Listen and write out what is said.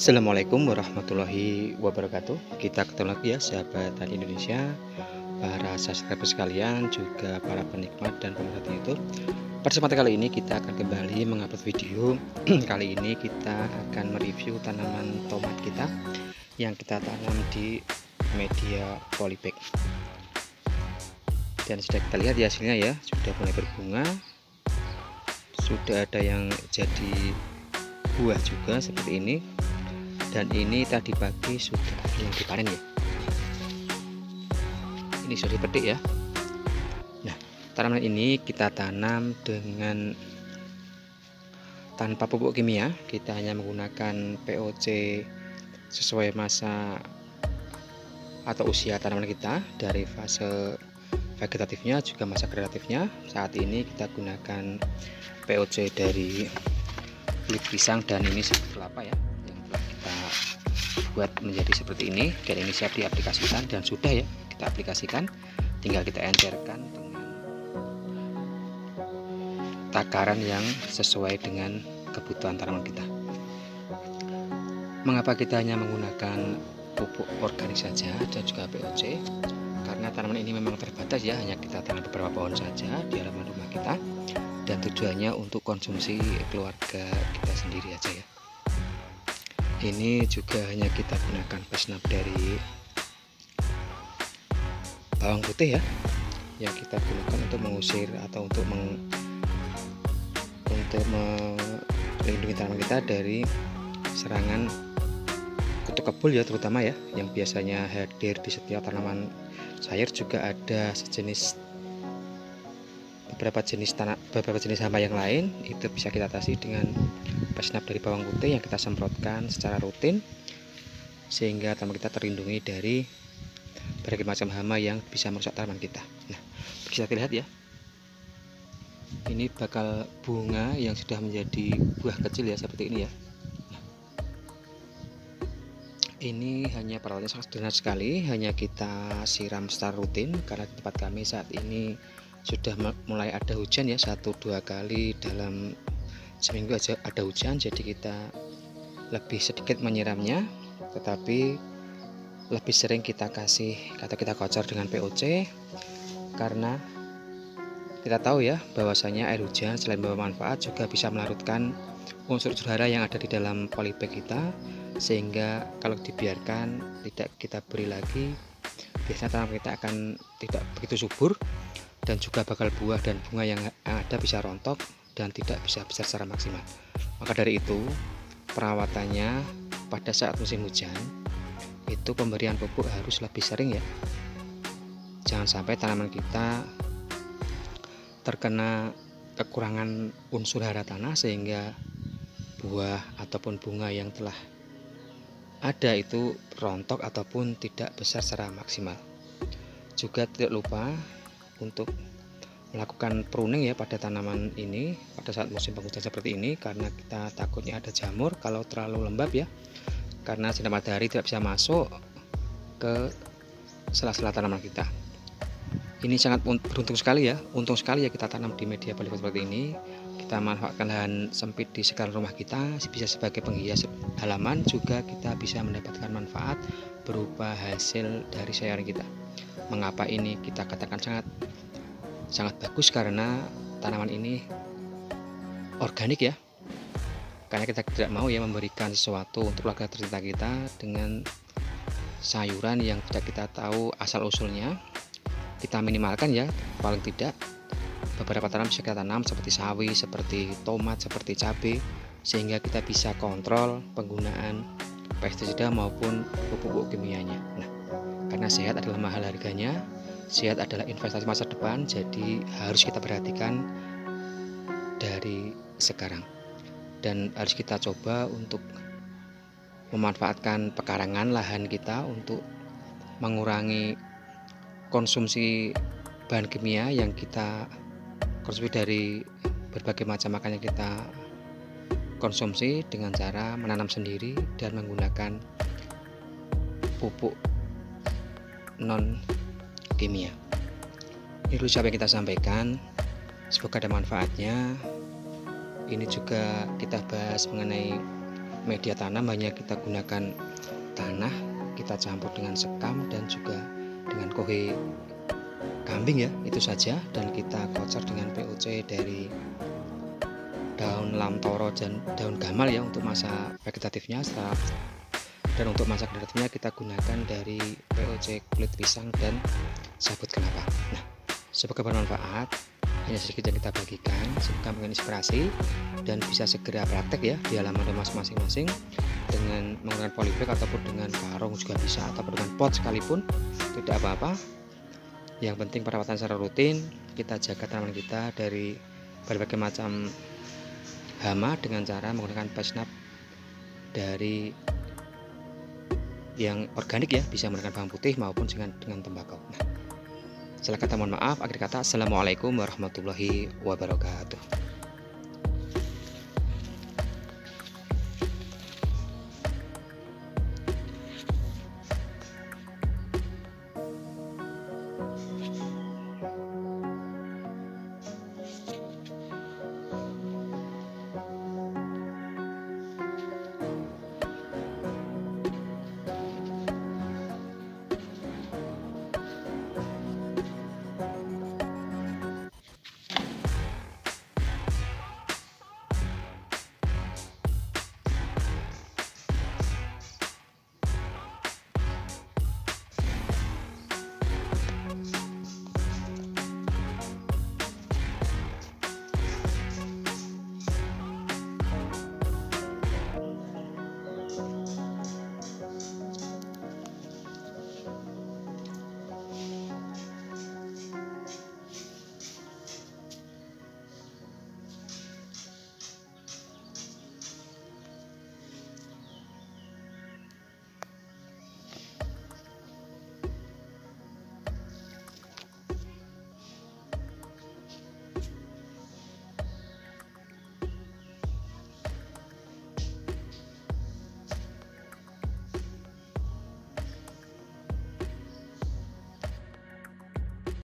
Assalamualaikum warahmatullahi wabarakatuh. Kita ketemu lagi ya sahabat tani Indonesia, para subscriber sekalian, juga para penikmat dan pemerhati YouTube. Pada kesempatan kali ini kita akan kembali mengupload video. Kali ini kita akan mereview tanaman tomat kita yang kita tanam di media polybag. Dan sudah kita lihat ya hasilnya ya, sudah mulai berbunga, sudah ada yang jadi buah juga seperti ini. Dan ini tadi pagi sudah ada yang dipanen ya. Ini sudah dipetik ya. Nah, tanaman ini kita tanam dengan tanpa pupuk kimia. Kita hanya menggunakan POC sesuai masa atau usia tanaman kita, dari fase vegetatifnya juga masa kreatifnya. Saat ini kita gunakan POC dari kulit pisang, dan ini seperti kelapa ya, yang telah kita buat menjadi seperti ini. Dan ini siap diaplikasikan dan sudah ya kita aplikasikan, tinggal kita encerkan dengan takaran yang sesuai dengan kebutuhan tanaman kita. Mengapa kita hanya menggunakan pupuk organik saja dan juga POC? Karena tanaman ini memang terbatas ya, hanya kita tanam beberapa pohon saja di halaman rumah kita, dan tujuannya untuk konsumsi keluarga kita sendiri aja ya. Ini juga hanya kita gunakan pesnap dari bawang putih ya, yang kita gunakan untuk mengusir atau untuk melindungi tanaman kita dari serangan kutu kebul ya, terutama ya, yang biasanya hadir di setiap tanaman sayur. Juga ada beberapa jenis hama yang lain, itu bisa kita atasi dengan pesnap dari bawang putih yang kita semprotkan secara rutin, sehingga tanaman kita terlindungi dari berbagai macam hama yang bisa merusak tanaman kita. Nah, bisa dilihat ya, ini bakal bunga yang sudah menjadi buah kecil ya, seperti ini ya. Ini hanya perawatan sangat sederhana sekali, hanya kita siram secara rutin, karena di tempat kami saat ini sudah mulai ada hujan ya, 1-2 kali dalam seminggu aja ada hujan, jadi kita lebih sedikit menyiramnya, tetapi lebih sering kita kasih atau kita kocor dengan POC, karena kita tahu ya bahwasanya air hujan selain membawa manfaat juga bisa melarutkan unsur-unsur hara yang ada di dalam polybag kita, sehingga kalau dibiarkan tidak kita beri lagi, biasanya tanaman kita akan tidak begitu subur, dan juga bakal buah dan bunga yang ada bisa rontok dan tidak bisa besar secara maksimal. Maka dari itu, perawatannya pada saat musim hujan itu pemberian pupuk harus lebih sering ya. Jangan sampai tanaman kita terkena kekurangan unsur hara tanah, sehingga buah ataupun bunga yang telah ada itu rontok ataupun tidak besar secara maksimal. Juga tidak lupa untuk melakukan pruning ya pada tanaman ini pada saat musim penghujan seperti ini, karena kita takutnya ada jamur kalau terlalu lembab ya, karena sinar matahari tidak bisa masuk ke sela-sela tanaman kita. Ini sangat beruntung sekali ya, untung sekali ya kita tanam di media polybag seperti ini. Kita manfaatkan lahan sempit di sekitar rumah kita, bisa sebagai penghias halaman, juga kita bisa mendapatkan manfaat berupa hasil dari sayuran kita. Mengapa ini kita katakan sangat bagus? Karena tanaman ini organik ya, karena kita tidak mau ya memberikan sesuatu untuk keluarga tercinta kita dengan sayuran yang tidak kita tahu asal usulnya. Kita minimalkan ya, paling tidak beberapa tanaman bisa kita tanam seperti sawi, seperti tomat, seperti cabai, sehingga kita bisa kontrol penggunaan pestisida maupun pupuk kimianya. Nah, karena sehat adalah mahal harganya, sehat adalah investasi masa depan, jadi harus kita perhatikan dari sekarang, dan harus kita coba untuk memanfaatkan pekarangan lahan kita untuk mengurangi konsumsi bahan kimia yang kita konsumsi dari berbagai macam makanan yang kita konsumsi, dengan cara menanam sendiri dan menggunakan pupuk non kimia. Ini dulu yang kita sampaikan, semoga ada manfaatnya. Ini juga kita bahas mengenai media tanam hanya kita gunakan tanah, kita campur dengan sekam dan juga dengan kohe kambing ya, itu saja. Dan kita kocor dengan POC dari daun lamtoro dan daun gamal ya untuk masa vegetatifnya. Dan untuk masa generatifnya kita gunakan dari POC kulit pisang dan sabut kelapa. Nah, semoga bermanfaat. Hanya sedikit yang kita bagikan, semoga menginspirasi dan bisa segera praktek ya di halaman rumah masing-masing dengan menggunakan polybag ataupun dengan karung juga bisa, ataupun dengan pot sekalipun tidak apa-apa. Yang penting perawatan secara rutin, kita jaga tanaman kita dari berbagai macam hama dengan cara menggunakan pesnap dari yang organik ya, bisa menggunakan bawang putih maupun dengan tembakau. Nah, silakan, mohon maaf, akhir kata assalamualaikum warahmatullahi wabarakatuh.